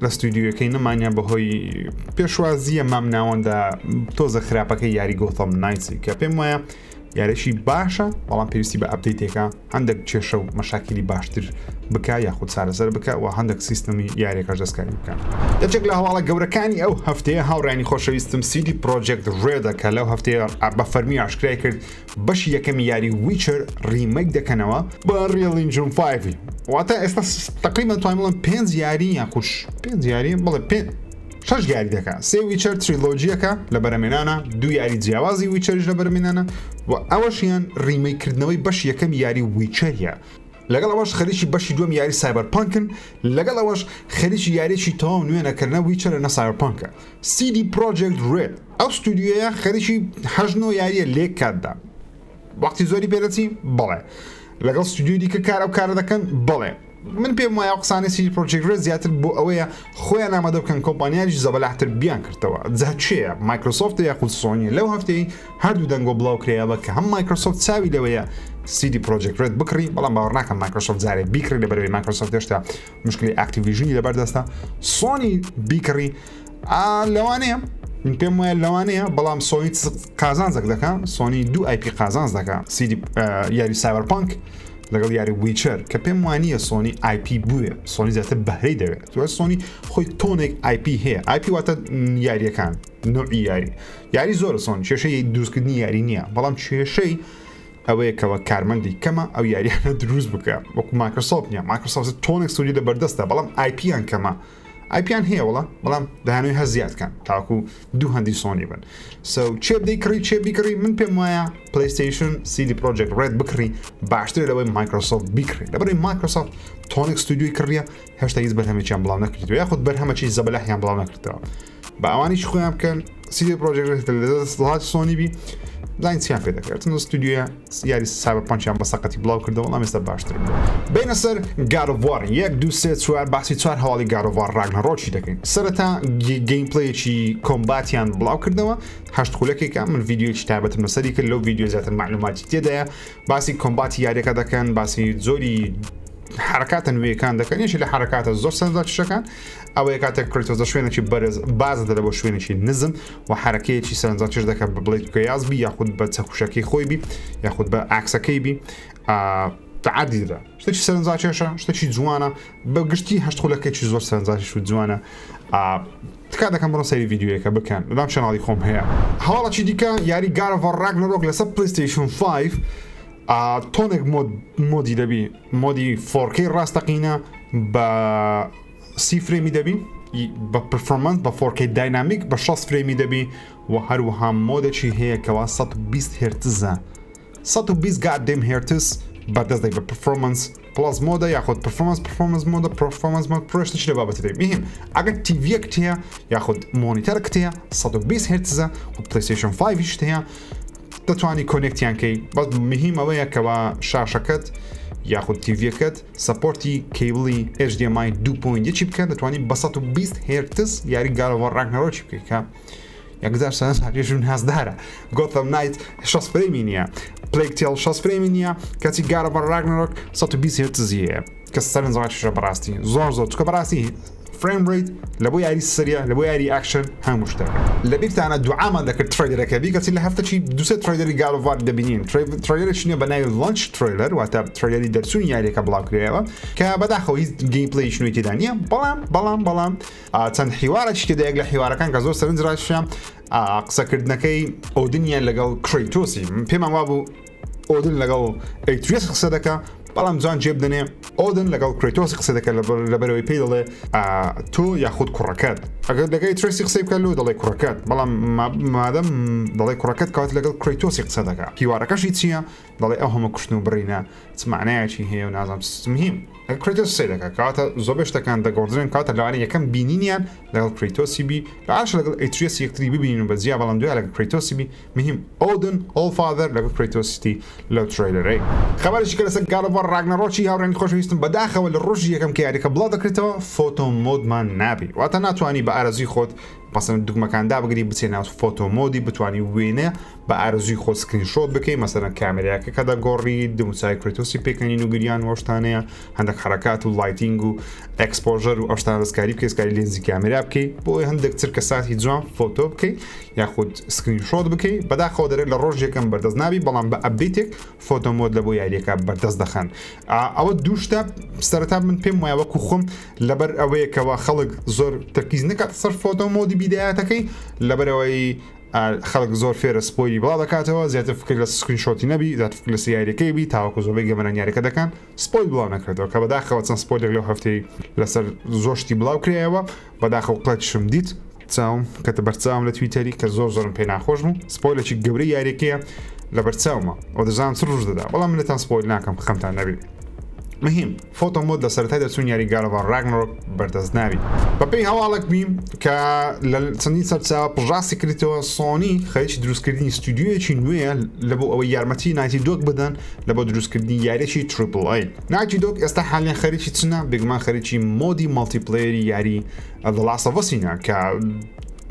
لە ستودیۆکەی نەمانیان بەهۆی پێشوازیە مام ناوەندا تۆزە خراپەکەی یاری گۆثەم نایتسی کە پێم وایە یاریشی باشە بەڵام پێویستی بە ئەپدەیتێکە هەندێک کێشە و مەشاکلی باشتر بکە یاخود چارەسەر بکە و هەندێک سیستەمی یاریەکەش دەستکاری بکەن یەکێک لە هەواڵە گەورەکانی ئەو هەفتەیە هاوڕانی خۆشەویستم CD Projekt Red کە لەو هەفتەیە بە فەرمی ئاشکرای کرد بەشی یەکەمی یاری ویچر ریمەیک دەکەنەوە بە Unreal Engine 5 واتە ئێستا تقریبا توانین بڵێن 5 یاری یاخود 5 یاری بڵێ 6 یاری دەکات سێ ویچەر تریلۆجیەکە لە بەرەمێنانە دوو یاری جیاوازی ویچەریش لە بەرەمێنانە و ئەوەشیان ریمەیکردنەوەی بەش یەکەم یاری ویچەریە لەگەڵ ئەوەش خەریکی بەشی دووەم یاری سایبەرپانکن لەگەڵ ئەوەش خەریکی یاریێکی تەواو نوێنەکردنە ویچەرە نە سایبەرپانکە CD Projekt Red ئەو ستودیۆیە خەریکی 8 یاریە لێک کاتدا وەختی زۆری پێدەچی بەڵێ لەگەڵ ستودیۆی دیکە کار ئەو کارە دەکەن بەڵێ من پێم وایە قسانە CD Projekt Red زیاتر بۆ ئەوەیە خۆیان ئامادە بکەن کۆمپانیایش زەبەلاحتر بیان کردەوە جا چییە مایکرۆسۆفت یاخود سۆنی لەو هەفتەی هەردوو دەنگۆ بڵاو کرێەوە کە هەم مایکرۆسۆفت چاوی لەوەیە CD Projekt Red بکڕی بەڵام باوەڕ ناکەم مایکرۆسۆفت جارێ بیکڕی لەبەرەوەی مایکرۆسۆفت هێشتا مشکلی ئاکتیڤیژنی لەبەردەستە سۆنی بیکڕی لەوانەیە من پێم وایە لەوانەیە بەڵام سۆنی قازانجێک دەکات سۆنی دوو IP قازانج دەکات CD یاری سایبەرپانک لەگەڵ یاری ویچەر کە پێم وانییە سۆنی IP بووە سۆنی زیاتر بەهرەی دەوێت تو سۆنی خۆی تۆنێک IP هەیە IP واتە یاریەکان نوعی یاری زۆرە سۆن کێشەی دروستکردنی یاری نییە بەڵام کێشەی ئەوەیەکەوە کارمەندی کەمە ئەو یاریانە دروست بکە وەکو مایکرۆسۆفت نییە مایکرۆسۆفت تۆنێک سوودی لە بەردەستە بەڵام IPیان کەمە IPیان هەیە وڵە بەڵام دەهانوی هە زیادکەن تاکو دوو هەندی سۆنی بن چێ بدەیکڕی چێ بیکڕی من پێم وایە پلیستیشن CD Projekt Red بکڕی باشتر لەوەی مایکرۆسۆفت بیکڕی لەبەرەوەی مایکرۆسۆفت تۆنێک ستودیۆی کڕیە هێشتا هیچ بەرهەمێکیان بڵاو نەکردووە یاخود بەرهەمەکی زەبەلاحیان بڵاو نەکردەوە بە ئەوانیش خۆیان بکەن CD Projekt Red لە دەسەڵاتی سۆنی بی زین چیان پێ دەکرێت ستودیۆ یاری سایبەرپانکیان بە سەقەتی بڵاو کردەوە وەڵام ئێستا باشتر بینە سەر God of War 1 2 3 4 باسی 4 هەواڵی God of War Ragnarok دەکەین سەرەتا گەیمپلەیەکی کۆمباتیان بڵاو کردەوە 8 خولەکێکە من ڤیدیۆیەکی تایبەتم لەسەری کرد لەو ڤیدیۆ زیاتر معلوماتی تێدایە باسی کۆمباتی یاریەکە دەکەن باسی زۆری حرکاتە نوێیەکان دەکەن یەکی لە حرکاتە زۆر سەرنجاکیشەکان ئەوەیە کاتێک کڕیتۆ شوێنێکی بەرز بازە لە بۆ شوێنێکی نزم و حرکەیەکی سەرنجاکیش دەکات بە بڵێت گەیازبی یاخود بە چەخوشەکەی خۆی بی یاخود بە ئاکسەکەی بی تعدیدا شتێکی سەرنجاکێشە شتێکی جوانە بە گشتی هەشت خولەکێکی زۆر سەرنجاکیش و جوانە تکات دەکەم بڕۆ سەیری ڤیدیۆیەکە بکەن لەم چەناڵی خۆم هەیە هەواڵەکی دیکە یاری God of War Ragnarok لەسەر PlayStation 5 تۆنێک مۆدی دەبی مۆدی 4K ڕاستەقینە بە 30 فرێمی دەبی بە پرفۆرمانس بە 4K داینامیک بە 60 فرێمی دەبی و هەروەها مۆدێکی هەیە کەوا 120 هرتزە 120 گادێم هرتز بەدەست دەی بە پرفۆرمانس پلاس مۆدە یاخود پرفۆرمانس مۆدە پرفۆرمانس مۆد پرۆشتشی لە بابەتی دەی میهیم ئەگەر تیڤیەک هەیە یاخود مۆنیتەرێک هەیە 120 هرتزە و PlayStation 5 هەیە دەتوانی کۆنێکتیانکەی بەس مهم ئەوەیە کەوا شاشەکەت یاخود تیڤەکەت سەپۆرتی کیبڵی HDMI 2.1 بکە دەتوانی بە 120 هرتز یاری God of War Ragnarok بکەیت یەکجار سەرنجاکێشون هەزدارە گۆتەم نایت 60 فرێمی نییە Plague Tale 60 فرێمی نییە کەچی God of War Ragnarok 120 هرتزی هەیە کە سەرنجاکیشە بەڕاستی زۆر چکە بەڕاستی فریم ریت لە بۆ یاری سەریە لە بۆ یاری ئاکشن هەموو شتێک لە بیرتانە دوعامان دەکرد تریلەرەکە بی کەچی لە هەفتەی دوسێ تریلەری God of War دەبینین تریلەرێکی نییە بە ناوی لانچ تریلەر واتە تریلەری دەرچوونی یاریەکە بڵاوکرێەوە کە بەداخەوە هیچ گەیم پلەیش نوێی تێدا نییە بەڵام چەند حیوارێکی تێدا یەک لە حیوارەکان کە زۆر سەرنجڕاکیشە قسەکردنەکەی ئۆدنیان لەگەڵ کڕیتۆسی پێمان وابوو ئۆدن لەگەڵ ئەیتریس قسە دەکە بەڵام جوان جێب دەنێ ئۆدن لەگەڵ کڕیتۆسی قسە دەکە لەبەرەوەی پێی دەڵێ تۆ یاخود کوڕەکەت ئەگەر دەگەی ترسی قسەی بکە لۆ دەڵێ کوڕەکەت بەڵام مادەم دەڵێ کوڕەکەت کات لەگەڵ کڕیتۆسی قسە دەکە هیوارەکەشی چییە دەڵێ ئەو هەمە کوشتن و بڕینە چمانایەکی هەیە و نازانم مهم کڕیتۆس سێ دەکە کاتە زۆر شتەکان دەگۆڕدرێن کاتە لەوانە یەکەم بینینیان لەگەڵ کڕیتۆسی بی لەعاش لەگەڵ ئەیتریس یەکتری ببینین و بەجیا بەڵام دوای لەگەڵ کڕیتۆسی بی مهم ئۆدن ئۆڵفادەر لەگەڵ کڕیتۆسیتی لەو تریلەرەی خەبەرێکی کە لەسەر God of War Ragnarok هاوڕێنی خۆشەویستم بەداخەوە لە ڕۆژی یەکەم کە یاریەکە بڵاو دەکرێتەوە فۆتۆ مۆدمان نابی واتە ناتوانانی بە ئارەزوی خۆت مثلا دوگمەکاندا بگری بچێنە فۆتۆ مۆدی بتوانانی وێنە بە ئارەزوی خۆ سکرینشۆت بکەی مەسەرە کامێرایەکە کە دەگۆڕی دموچای کڕیتۆسی پێکەنین و گریان وەشتانەیە هەندێک حرکات و لایتینگ و ئەکسپۆژەر و ئەشتان دەستکاری بکەی سکاری لێنزی کامێرا بکەی بۆی هەندێک چرکە ساتی جوان فۆتۆ بکەی یاخود سکرینشۆت بکەی بەداخەوە دەرێت لە ڕۆژ یەکەم بەردەست نابی بەڵام بە ئەپدەیتێک فۆتۆ مۆد لە بۆ یاریەکە بەردەست دەخەن ئەوە دووشتە سەرەتا من پێم وایە وەکو خۆم لەبەر ئەوەیەکەوە خەڵک زۆر تەرکیز نکات سەر فۆتۆ مۆدی بیدایەتەکەی لەبەرەوەی خەڵک زۆر فێرە سپۆیلی بڵاو دەکاتەوە زیاتر فکر لە سکرینشۆتی نەبی زیاتر فکر لە سیارەکەی بی تاوەکو زۆربەی گەمەران یاریەکە دەکەن سپۆیل بڵاو نەکرێتەوە کە بەداخەوە چەند سپۆیلێک لەو هەفتەی لەسەر زۆر شتی بڵاو کرایەوە بەداخەوە قڵەتیشم دیت چاوم کە بەرچاوم لە تویتەری کە زۆرم پێ ناخۆش بوو سپۆیلێکی گەورەی یاریەکەیە لە بەرچاومە ئەو دەزانم چ ڕۆژ دەدا بەڵام منتان سپۆیل ناکەم خەمتان نەبی مهم فۆتۆ مۆد لە سەرەتای دەچوون یاری God of War Ragnarok بەردەست ناوی بەپێی هەواڵێک بیم کە لە چەندین سەرچاوە پژاستی کردیتەوە سۆنی خەریکی دروستکردنی ستودیۆیەکی نوێیە لە بۆ ئەوەی یارمەتی نایتی دۆک بدەن لە بۆ دروستکردنی یاریەکی تریپل ئەی نایتی دۆک ئێستا حالیان خەریکی چنە بێگومان خەریکی مۆدی مالتیپلەیەری یاری The Last of Us-ینە کە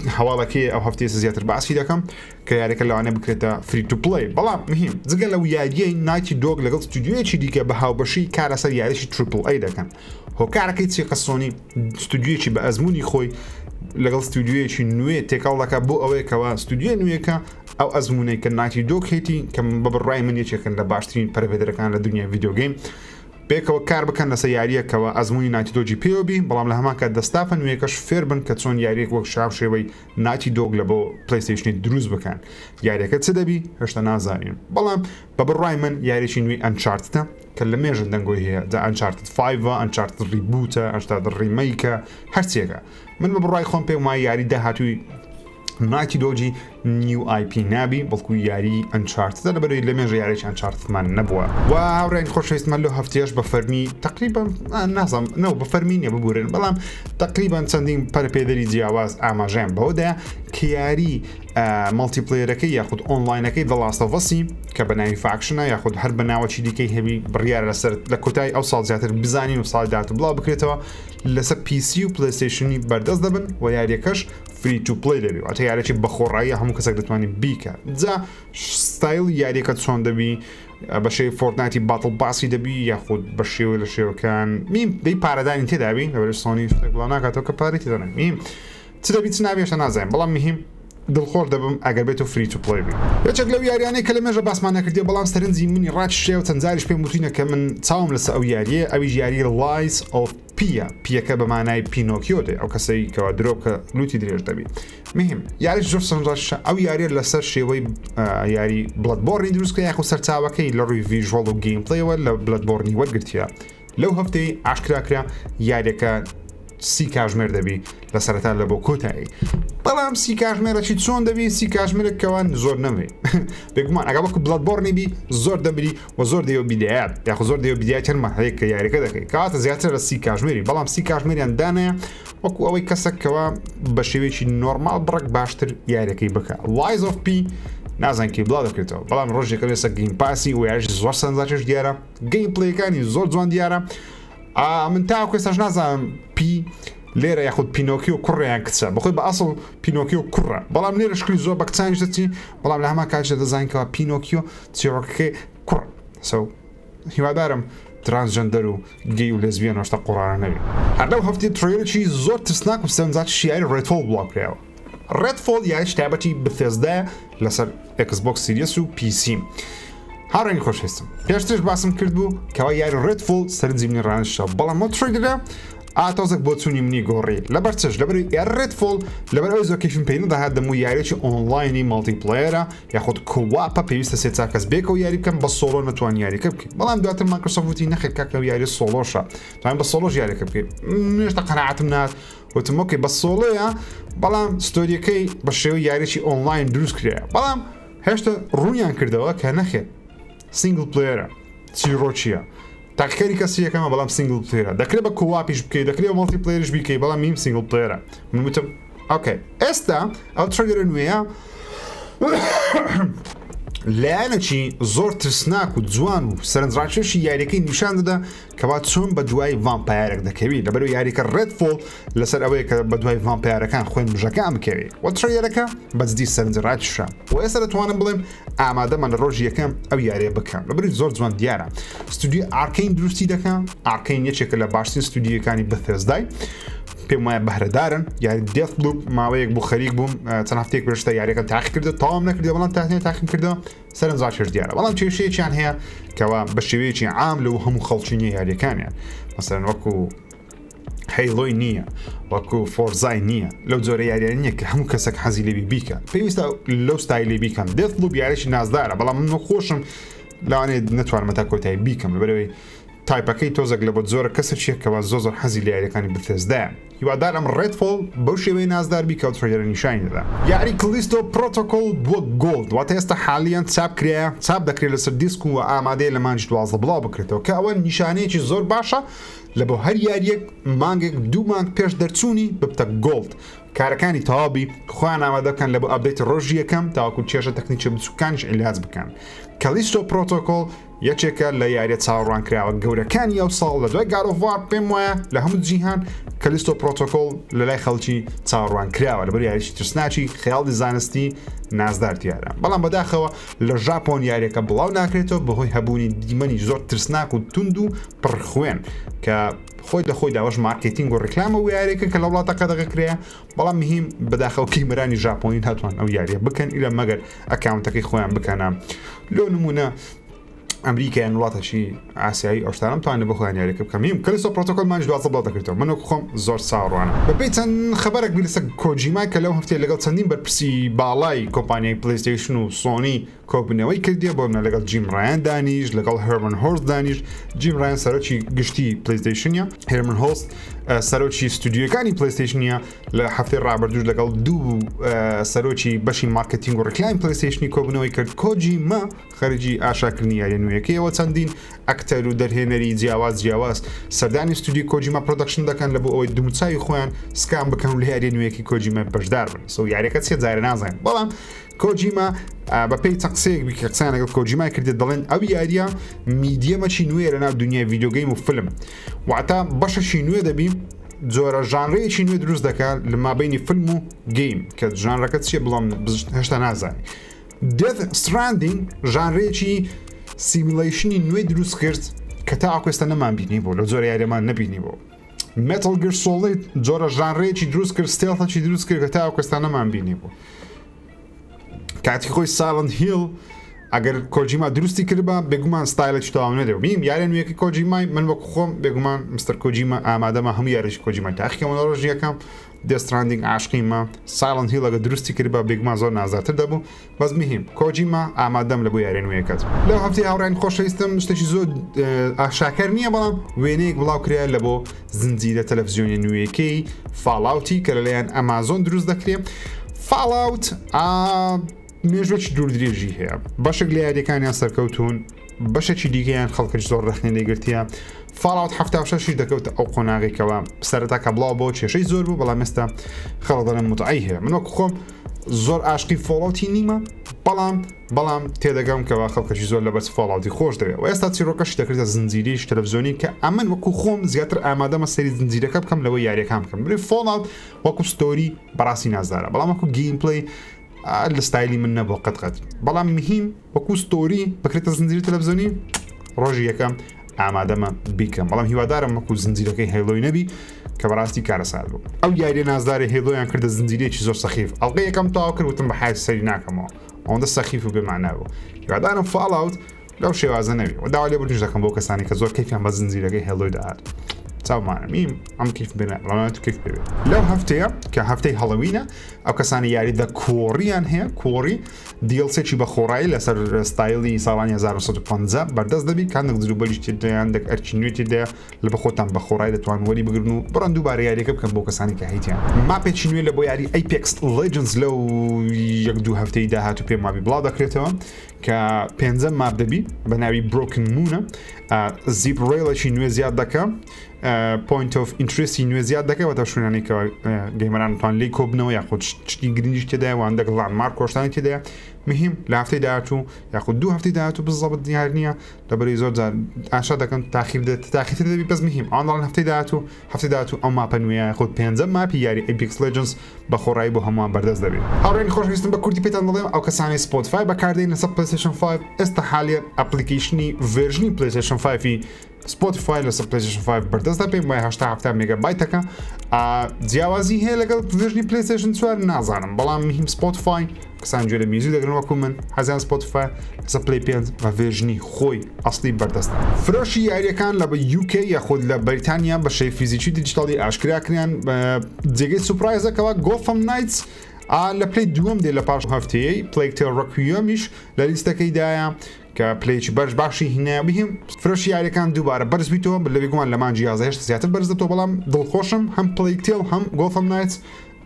هەواڵەکەی ئەو هەفتەیە زیاتر باسی دەکەم کە یاریەکە لەوانە بکرێتە فری تو پلی بەڵام مهم جگە لەو یاریەی نایتی دۆگ لەگەڵ ستودیۆیەکی دیکە بە هاوبەشی کارە سەر یاریشی تریپل ئەی دەکەن هۆکارەکەی چی کە سۆنی ستودیۆیەکی بە ئەزمموی خۆی لەگەڵ ستودیۆیەکی نوێ تێکاڵ دەکە بۆ ئەوەیەکەوە ستودیۆ نوێەکە ئەو ئەزمونەی کە نایتی دۆک هێتی کە بە بڕای من یەکێکن لە باشترین پەرەڤێدەرەکان لە دنیای ڤیدیۆگەیم پێکەوە کار بکەن لەسەر یاریەکەوە ئەزمموی نایتی دۆجی پێوەبی بەڵام لە هەمان کە دەستافە نوێەکەش فێر بن کە چۆن یاریەک وەک شاو شێوەی نایتی دۆگ لە بۆ پلیستیشنی دروست بکەن یاریەکە چ دەبی هێشتا نازانین بەڵام بە بڕای من یاریی نوێی ئەنچارتە کە لە مێژن دەنگۆی هەیە دا ئەنچارتت 5 ئەنچارتت ریبوتە ئەشتا ڕیمەیکە هەرچێکە من بە بڕای خۆم پێم وایە یاری داهاتووی نایتی دۆجی نیو IP نابی بەڵکو یاری ئەنچارتە لەبەرەوەی لە مێژە یاریی ئەنچارتمان نەبووە و هاوڕێن خۆشەویستمان لەو هەفتەیەش بە فەرمی تقریبا نازانم نەوە بە فەرمی نییە ببورن بەڵام تقریبا چەندین پەرپێدەری جیاواز ئاماژەیان بەوەدایە کە یاری مالتیپلەیەرەکەی یاخود ئۆنلاینەکەی The Last of Us کە بە ناوی فاکشنە یاخود هەر بە ناوەکی دیکەی هەبی بڕیارە لەسەر لە کۆتایی ئەو ساڵ زیاتر بزانین و ساڵی داهاتوو بڵاو بکرێتەوە لەسەر PC و پلیستیشنی بەردەست دەبن و یاریەکەش فری تو پلی دەبی واتە یاریێکی بەخۆڕایی هەموو کەسێک دەتوانێت بیکە جا ستایل یاریەکە چۆن دەبی بە شێوەی فۆرتنایتی باتڵ باسی دەبی یاخود بە شێوەی لە شێوەکان میم دەی پارەدانی تێدابی لەبەر سۆنی شتێک بڵاو ناکاتەوە کە پارەی تێدەنێ میم چ دەبی چ نابێشە نازانم بەڵام مهم دڵخۆش دەبم ئەگەر بێت و فری تو پلی بی یەکێک لەو یاریانەی کە لە مێژە باسمان نەکردێ بەڵام سەرنجی منی ڕاکێشێ و چەند جاریش پێم وتوینە کە من چاوم لەسەر ئەو یاریە ئەویش یاری لایز ئۆف پیەکە بە مانای پینۆکیۆ دێ ئەو کەسەی کەوا درۆ کە لوتی درێژ دەبی مهم یاریش زۆر سەرنجاشە ئەو یاریە لەسەر شێوەی یاری بڵەدبۆڕنی دروستکە یاخو سەرچاوەکەی لە ڕووی ڤیژوەڵ و گەیمپڵێەوە لە بڵەدبۆڕنی وەرگرتیە لەو هەفتەی ئاشکراکرا یاریەکە 30 کاتژمێر دەبی لە سەرەتا لە بۆ کۆتایی بەڵام 30 کاتژمێرەی چۆن دەبی 30 کاتژمێرێکەوەن زۆر نەوێ بێگومان ئەگە وەکو بڵەدبۆڕنی بی زۆر دەبری و زۆر دەیەوە بیدایات یاخو زۆر دەیەوە بیدایات چەند مەرحەلەیەک کە یاریەکە دەکەی کاتە زیاتر لە 30 کاتژمێری بەڵام 30 کاتژمێریان دانەیە وەکو ئەوەی کەسێکەوە بە شێوەیەکی نۆرمال بڕێک باشتر یاریەکەی بکە لایز ئۆف پی نازانکی بڵاو دەکرێتەوە بەڵام ڕۆژێکە لێسە گەیم پاسی و یاریش زۆر سەرنجاکیش دیارە گەیم پڵێیەکانی زۆر جوان دیارە من تاوەکو ئێستاش نازانم پی لێرە یاخود پینۆکی و کوڕیان کچە بەخۆی بە ئەسڵ پینۆکی و کوڕە بەڵام لێرە شکلی زۆر بە کچانیش دەچی بەڵام لە هەمان کاتێ دەزانکەوە پینۆکیۆ چیرۆکەکەی کوڕ هیوادارم ترانسجەندەر و گەی و لێزبیان هەشتا قوڕانە نەبی هەر لەو هەفتەی ترێلێکی زۆر ترسناک و سەرنجاکی یاری ڕێدفۆڵ بڵاوکرایەوە ڕێدفۆڵ یاریش تایبەتی بەثێزدایە لەسەر ئەکسبۆکس سیریەس و پیسی هاڕێنی خۆشویستم پێشترش باسم کرد بوو کەوا یاری ڕێدفۆڵ سەرنجی منی ڕانشتە بەڵام ئەو ترێلەرە ئاتۆزێک بۆ چوونی منی گۆڕی لەبەر چش لەبەر ڕێدفۆڵ لەبەر ئەوی زۆر کەفیم پێی نەداهات دەموو یاریێکی ئۆنلاینی ماڵتیپلەیەرە یاخود کوواپە پێویستە سێ چا کەس بێکەوە یاری بکەم بە سۆڵۆ نەتوان یاریەکە بکەیت بەڵام دواتر مایکرۆسۆفتی نەخێت کاکە یاری سۆڵۆشە توانین بە سۆڵۆش یاریەکە بکەیت هێشتا قەناعەتم نات وتم ئۆکەی بە سۆڵۆیە بەڵام ستۆریەکەی بە شێوەی یاریێکی ئۆنلاین دروست کرایە بەڵام هێشتا ڕوونیان کردەوە کە نەخێت سینگل پلەیەرە چیرۆچیە تاقیکاری کەسی یەکەمە بەڵام سینگل پلەیەرە دەکرێت بە کوواپیش بکەیت دەکرێت ماڵتی پلەیەرش بیکەی بەڵام میم سینگل پلەیەرە من وتم ئۆکەی ئێستا ئەو ترێلەرە نوێیە لایەنێکی زۆر ترسناک و جوان و سەرنجڕاکێشی یاریەکەی نیشان دەدا کەوا چۆن بە دوای ڤامپایرێک دەکەوی لەبەرەوەی یاریکە ڕێدفۆڵ لەسەر ئەوەیە کە بە دوای ڤامپایرەکان خوێن مژەکان بکەوی وە ترێلەرەکە بەجددی سەرنجڕاکیشە و ئێستا دەتوانم بڵێم ئامادەمان لە ڕۆژی یەکەم ئەو یاریە بکەم لەبەری زۆر جوان دیارە ستودیۆ ئارکەین دروستی دەکەم ئارکەین یەکێکە لە باشترین ستودیۆکانی بەثێزدای پێم وایە بەهرەدارن یاری دێثلوپ ماوەیەک بوو خەریک بووم چەند هەفتێک پێشتە یاریەکە تاقی کردە تاوام نەکردە بەڵام تاقیم کردەوە سەرنجاکیش دیارە بەڵام کێشەیەکیان هەیە کەوا بە شێوەیەکی عام لەو هەموو خەڵکی نییە یاریەکانیان مەسەڵەن وەکو هەیڵۆی نییە وەکو فۆرزای نییە لەو جۆرە یاریان نییە کە هەموو کەسێک حەزی لێبی بیکە پێویستە لەو ستایلی بیکەم دێثلوپ یاریشی نازدارە بەڵام من خۆشم لەوانێت نەتوانمە تا کۆتایی بیکەم لەبەرەوەی تایپەکەی تۆزێک لە بۆ زۆرە کەسێکیەکەوە زۆر حەزی لە یاریەکانی بەثێزدایە هیوادارم ڕێدفۆڵ بەو شێوەی نازدار بی کە ترێلەرە نیشانی دەدا یاری کلیستۆ پرۆتۆکۆڵ بووە گۆڵد واتە ئێستا حالیان چاپ کرایە چاپ دەکرێت لەسەر دیسک و ئامادەیە لە مانجی 12 بڵاو بکرێتەوە کە ئەوە نیشانەیەکی زۆر باشە لە بۆ هەر یاریەک مانگێک 2 مانگ پێش دەرچوونی ببتە گۆڵد کارەکانی تەواوی خۆیان ئامادە بکەن لە بۆ ئەپدەیت ڕۆژی یەکەم تاوەکو کێشە تەکنیکی بچووکانیش عیلاج بکەن کەلیستۆ پرۆتۆکۆڵ یەکێکە لە یاریە چاوەڕوان کراوە گەورەکانی ئەو ساڵ لە دوای گارۆڤوار پێم وایە لە هەموو جیهان کەلیستۆ پرۆتۆکۆڵ لە لای خەڵکی چاوەڕوان کراوە لەبەر یاریی ترسناکی خەیاڵی زانستی نازدار دیارە بەڵام بەداخەوە لە ژاپۆن یاریەکە بڵاو ناکرێتەوە بەهۆی هەبوونی دیمەنی زۆر ترسناک و تند و پڕخوێن کە خۆی لە خۆی داوەش مارکتینگ و ڕکلامە و یاریەکە کە لە وڵاتەکە دەگەکرێە بەڵام مهم بەداخەوە کیمرانی ژاپۆنی هاتوان ئەو یاریە بکەن ئیلە مەگەر ئەکاونتەکەی خۆیان بکەنە لۆ نمونە ئەمریکایان وڵاتەشی ئاسیایی ئەوشتانم توانێت بە خۆیان یاریەکە بکەم کلیستۆ پرۆتۆکۆڵ مانج 12 بڵاو دەکرێتەوە من خۆم زۆر چاوەڕوانە بەپێی چەند خەبەرێک بیرسە کۆجیمای کە لەو هەفتەیە لەگەڵ چەندین بەرپرسی باڵای کۆمپانیای پلەیستیشن و سۆنی کۆبنەوەی کردیە بۆ منە لەگەڵ جیم ڕایان دانیش لەگەڵ هەرمن هۆرست دانیش جیم ڕایان سەرۆکی گشتی پلەیستیشنە هەرمن هۆست سەرۆکی ستودیۆکانی پلەیستیشنە لە هەفتەی ڕابردوش لەگەڵ دوو سەرۆکی بەشی مارکتینگ و ڕکلایم پلەیستیشنی کۆبنەوەی کرد کۆجیما خەرجی ئاشاکردنی یاریە نوێیەکەیەوە چەندین ئەکتەر و دەرهێنەری جیاواز سەردانی ستودیۆ کۆجیما پرۆدەکشن دەکەن لە بۆ ئەوەی دوومچاوی خۆیان سکام بکەن لە یاریە نوێیەکی کۆجیما بەشدار بن سو یاریەکە چێ جارە نازانین بەڵام کۆجیما بەپێی چەقسەیەک کەسان لەگەڵ کۆجیما کردێت دەڵێن ئەو یاریە میدیەمەکی نوێ لەناو دنیای ڤیدیۆگەیم و فیلم واتە بەشەشی نوێ دەبی جۆرە ژانڕەیەکی نوێ دروست دەکات لە مابینی فیلم و گەیم کە ژانڕەکە چیە بڵام هێشتا نازانی. Death Stranding ژانڕەیەکی سیمیلیشنی نوێی دروست کرد کە تا ئاکوێستا نەمان بینی بۆ لە جۆرە یاریەمان نەبینی بۆ. Metal Gear Solid جۆرە ژانڕەیەکی دروست کرد ستێڵتەکی دروست کرد کە تا ئاکوێستا نەمان بینی بۆ. کاتی خۆی Silent Hill ئەگەر کۆجیما دروستی کردبە بێگومان ستایلێکی تەواو نەدەوە. بیم یارە نوێیەکی کۆجیمای من وەکو خۆم بێگومان مستەر کۆجیما ئامادەمە هەموو یاریشی کۆجیمای تاقیکەمەوە ڕۆژ یەکەم Death Stranding عاشقیمە Silent Hill ئەگە دروستی کردبە بێگومان زۆر نازاتر دەبوو بەس مهم کۆجیما ئامادەم لە بۆ یاری نوێیەکەت. لەو هەفتەی هاوڕێن خۆشەویستم شتێکی زۆر ئاشاکەر نییە بەڵام وێنەیەک بڵاو کرا لە بۆ زنجیرە تەلەڤیزیۆنی نوێیەکەی فاڵاوتی کە لەلایەن ئەمازۆن دروست دەکرێت. فاڵاوت مێژوەکی دووردرێژی هەیە بەشێک لە یاریەکانیان سەرکەوتون بەشێکی دیکەیان خەڵکەی زۆر ڕخنێ دەگرتیە. فاڵاوت 76 دەکەوتە ئەو قۆناغێکەوە سەرەتا کە بڵاو بۆ کێشەی زۆر بوو بەڵام ئێستا خەڵک دەڵێن متعی هەیە. من وەکو خۆم زۆر عاشقی فاڵاوتی نیمە بەڵام تێدەگەم کەوا خەڵکەی زۆر لەبەر فاڵاوتی خۆش دەوێت و ئێستا چیرۆکەشی دەکرێتە زنجیرەی تەلەڤیزیۆنی کە ئەمن وەکو خۆم زیاتر ئامادەمە سەری زنجیرەکە بکەم لەوە یاریەکان بکەم. بڵێ فاڵاوت وەکو ستۆری بەڕاستی نازدارە بەڵام وەکو گیمپڵی لە ستایلی من نەبوو قەت بەڵام مهم وەکو ستۆری بکرێتە زنجیرە تەلەڤیزیۆنی ڕۆژی یەکەم ئامادەمە بیکەم بەڵام هیوادارم وەکو زنجیرەکەی هێڵۆی نەبی کە بەڕاستی کارەسات بوو. ئەو یاریە نازداری هێڵۆیان کردە زنجیرێکی زۆر سەخیف ئەڵقەی یەکەم تاوا کرد وتم بە حای سەری ناکەمەوە ئەوەندە سەخیف و بێمانە بوو. هیوادارم فاڵاوت لەو شێوازە نەبی و داوا لێ بڕنیش دەکەم بۆ کەسانی کە زۆر کەیفیان بە زنجیرەکەی هێڵۆی داهات. چاومانە میم ئەم کیف بێنە ڕەوانەت کیف بێت. لەو هەفتەیە کە هەفتەی هەڵەوینە ئەو کەسانی یاری دە کۆڕیان هەیە کۆڕی دیڵسێکی بە خۆڕایی لەسەر ستایلی ساڵانی 1950 بەردەست دەبی کاندێک دروبەریش تێدایان دەک ئەرچی نوێ تێدایە لە بە خۆتان بە خۆڕایی دەتوان وەری بگرن و بڕەن دووبارە یاریەکە بکەن بۆ کەسانی کە هەیتیان. ماپێکی نوێ لە بۆ یاری Apex Legends لەو یەک دوو هەفتەی داهات و پێم مابی بڵاو دەکرێتەوە کە پێنجەم ماپ دەبی بە ناوی Broken Moon زیپ ڕێڵێکی نوێ زیاد دەکەم point of interest نوێ زیاد دەکەوە تا شوێنانی کە گەیمەران توان لی کۆبنەوە یاخود شتی گرنگیش تێدایە وان دەگڵان مار کۆشتانی تێدایە مهم لە هەفتەی داهاتوو یاخود دوو هەفتەی داهاتوو بزەبت دیار نییە لەبەری زۆر جار ئاشا دەکەن تاخیرتر دەبی بەس مهم ئەوەندەڵێن هەفتەی داهاتوو ئەو ماپە نوێیە خۆت پێنجەم ماپی یاری Apex Legends بە خۆڕایی بۆ هەمووان بەردەست دەبێت. هاوڕێنی خۆشەویستم بە کورتی پێتان دەڵێم ئەو کەسانی Spotify بەکاردێن لەسەر PlayStation 5 ئێستا حالیان ئەپلیکیشنی ڤێرژنی PlayStation 5 Spotify لەسەر PlayStation 5 بەردەست دەپێم وای 7 مێگابایتەکە جیاوازی هەیە لەگەڵ ڤێرژنی PlayStation 4 نازانم بەڵام مهم Spotify کەسان گوێ لە میوزیک دەگرن وەکو من حەزیان Spotify لەسەر Play 5 بە ڤێرژنی خۆی ئەسڵی بەردەستە. فرۆشی یاریەکان لە UK یاخود لە بەریتانیا بە شێوەی فیزیکی دیجیتاڵی ئاشکراکریان جێگەی سوپرایزەکەەوە Gotham Knights لە پلی دووەم دێ لە پاش هەفتەیە Plague Tale Requiem لە لیستەکەیدایە کە پلەیکی بەرز باشی هینە بهیم فرۆشی یاریەکان دووبارە بەرز بیتەوە لە بێگومان لە مانجی 11 زیاتر بەرز دەبێتەوە بەڵام دڵخۆشم هەم Plague Tale هەم Gotham Knights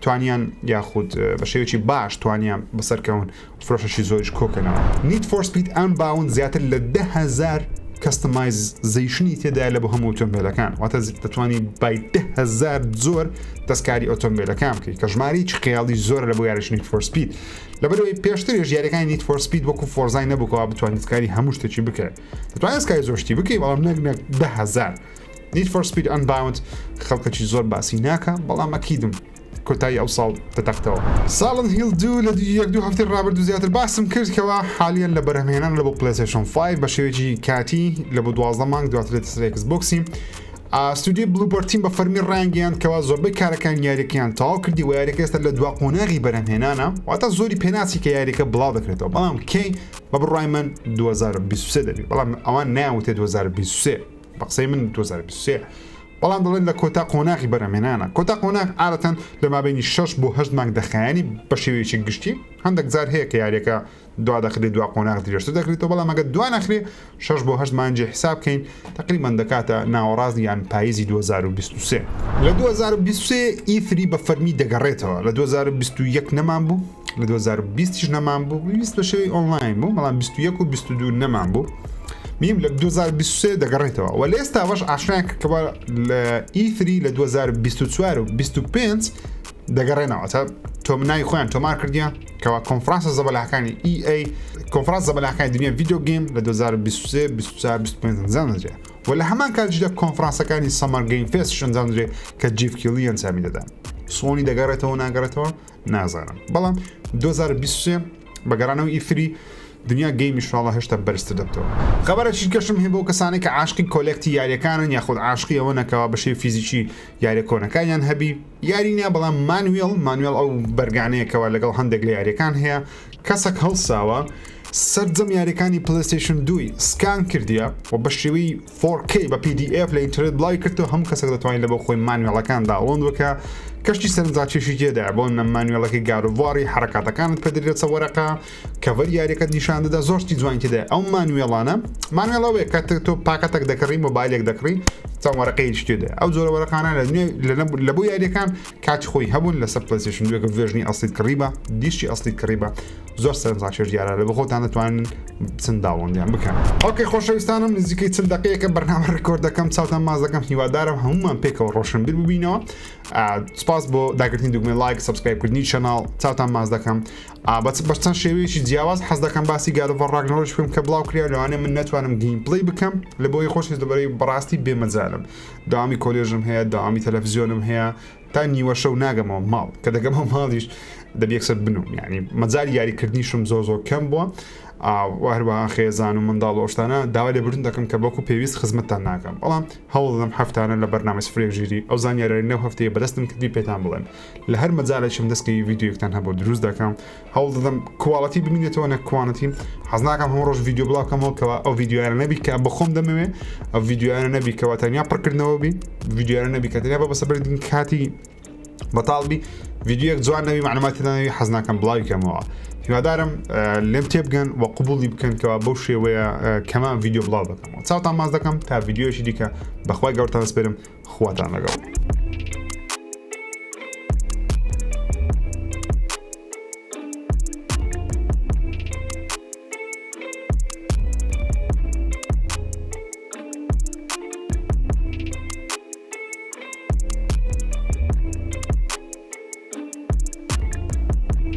توانیان یاخود بە شێوەیەکی باش توانیان بەسەرکەون فرۆشەشی زۆریش کۆکەنەوە. Need for Speed Unbound زیاتر لە 10,000 کەستەمایزیشنی تێدایە لە بۆ هەموو ئۆتۆمبیلەکان واتە دەتوانانی بای 10,000 زۆر دەستکاری ئۆتۆمبیلەکان بکەیت کە ژمارەیەکی خەیاڵی زۆرە لە بۆ یاریش Need for Speed. لەبەرەوەی پێشترێژ یاریەکانی Need for Speed وەکو فۆرزای نەبووکەوە بتوانیت دەستکاری هەموو شتێکی بکەیت دەتوانیت دەستکاری زۆر شتی بکەیت بەڵام نەک 10,000. Need for Speed Unbound خەڵکەکی زۆر باسی ناکە بەڵام ئەکیدم کۆتایی ئەو ساڵ دەتەختەوە. Silent Hill 2 لە یەک دوو هەفتەی ڕابردوو زیاتر باسم کرد کەەوە حالیان لە بەرهەمهێنان لە بۆ PlayStation 5 بە شێوەیەکی کاتی لە بۆ 12 مانگ دواتر لە Xboxی. ستودیۆ Bluebird Team بە فەرمی ڕانگەیان کەوا زۆربەی کارەکان یاریەکەیان تەواو کردی و یاریەکە ئێستا لە دوا قۆناغی بەرهەمهێنانە واتە زۆری پێناسی کە یاریەکە بڵاو دەکرێتەوە بەڵام کەی بە بڕای من 2023 دەبێت بەڵام ئەوان ناوتێ 2023 بە قسەی من 2023 بەڵام دەڵێن لە کۆتا قۆناغی بەرهەمهێنانە کۆتا قۆناغ عادەتەن لە مابینی 6 بۆ 8 مانگ دەخایانی بە شێوەیەکی گشتی هەندێک جار هەیە کە یاریەکە دوا دەخرێت دوا قۆناغ درێژتر دەکرێتەوە بەڵام ئەگەر دوا نەخرێ 6 بۆ 8 مانجی حساب بکەین تقریبان دەکاتە ناوەڕاست یان پاییزی 2023. لە 2023 E3 بە فەرمی دەگەڕێتەوە لە 2021 نەمان بوو لە 2020 نەمان بوو 20 بە شێوەی ئۆنلاین بوو بەڵام 21 و 22 نەمان بوو میم لە 2023 دەگەڕێتەوە و لە ئێستا بەش ئاشنایان کەەوە لە E3 لە 2024 و 25 دەگەڕێنەوە تا تۆ منای خۆیان تۆمار کردیان کەوا کۆنفرانسە زەبەلاکانی EA کۆنفرانس زەبەلاکانی دنیا ڤیدیۆ گیم لە 2023 24 25 زانەجێ ولا هەمان کاتژدا کۆنفرانسەکانی سەمەر گەیم فێست شەنجاندرێ کە جیف کیلی ئەنجامی دەدا سۆنی دەگەڕێتەوە ناگەڕێتەوە نازانم بەڵام 2023 بەگەڕانەوە ئیفری دنیا گەیمی شڵە هێشتا بەرزتر دەبتەوە خەبەرێکی کەشم هەیە بۆ کەسانی کە عاشقی کۆلێکتی یاریەکانن یاخود عاشقی ئەوە نەکەوە بەشێ فیزیکی یاریەکۆنەکانیان هەبی یاری نیە بەڵام مانوێڵ ئەو بەرگانەیەکەوە لەگەڵ هەندێک لە یاریەکان هەیە کەسێک هەڵساوە سەرجەم یاریەکانی پلەیستیشن 2 سکان کردیە و بە شێوەی 4K بە PDF لە ئینتەرنێت بڵاوی کردەوە هەموو کەسێک دەتوانێت لە بۆ خۆی مانوێڵەکان داوڵۆند بکە کەشتی سەرنجاکێشی تێدا بۆ مانوێڵەکەی گاروڤاری حرکاتەکانت پێدرێتە وەرەقە کەڤەر یاریەکەت نیشان دەدا زۆرتی جوان تێدا ئەو مانوێڵەوەی کە تۆ پاکەتێک دەکڕی مۆبایلێک دەکڕی چەند وەرەقەی تێدا ئەو جۆرە وەرەقانە لە بۆ یاریەکان کاتی خۆی هەبوون لەسەر پلەیستیشن 2 کە ڤێژنی ئەسلیت کڕیبە دیشی ئەسلیت کڕیبە زۆر سەرنجاکێش دیارە لە بە خۆتان دەتوانن چەند داوەندیان بکەن ئۆکەی خۆشەویستانم نزیکەی چل دقیقەکە بەرنامە ڕێکۆرد دەکەم چاوتان ماز دەکەم هیوادارم هەمومان پێکەوە ڕۆشنبیر ببینەوە سپاس بۆ داگرتنی دوگمەی لایک سبسکرایبکردنی چەناڵ چاوتان ماز دەکەم بەچەند شێوەیەکی جیاواز حەز دەکەم باسی گاروڤەر ڕاگنەرۆش بکەم کە بڵاو کریا لەوانەیە من نەتوانم گیم پڵی بکەم لە بۆی خۆشی دەبەرەی بەڕاستی بێمەجالم داوامی کۆلێژم هەیە داوامی تەلەڤیزیۆنم هەیە تا نیوە شەو ناگەمەوە ماڵ کە دەگەمەوە ماڵیش دەبیەکسەر بنوم یعنی مەجای یاریکردنیشم زۆر کەم بووە هەروەها خێزان و منداڵ ئۆشتانە داوا لێبوردن دەکەم کە بەکو پێویست خزمەتتان ناکەم بەڵام هەوڵ دەدەم هەفتانە لە بەرنامە سفرێک ژیری ئەو زانیاریانە نەو هەفتەیە بەدەستم کردی پێتان بڵێن لە هەر مەجالێکم دەستکەی ڤیدیۆیەکتان هەبوو دروست دەکەم هەوڵ دەدەم کوواڵەتی ببینێتەوە نە کوانەتی حەز ناکەم هەموو ڕۆژ ڤیدیۆ بڵاوکەمەوەکەوە ئەو ڤیدیۆیانە نەبی کە بەخۆم دەمەوێ ئەو ڤیدیۆیانە نەبی کەوە تەنیا پڕکردنەوە بی ڤیدیۆیانە نەبی کە تەنیا بە بەسەبردین کاتی بەتاڵبی ڤیدیۆیەک جوان نەوی معلوماتیدانەوی حەز ناکەم بڵاوی کەمەوە هیوادارم لێم تێبگەن و قبوڵی بکەنکەوە بەو شێوەیە کەمان ڤیدیۆ بڵاو دەکەمەوە چاوتان ماز دەکەم تا ڤیدیۆشی دیکە بەخوای گەورتان سپێرم خواتان لەگەڵ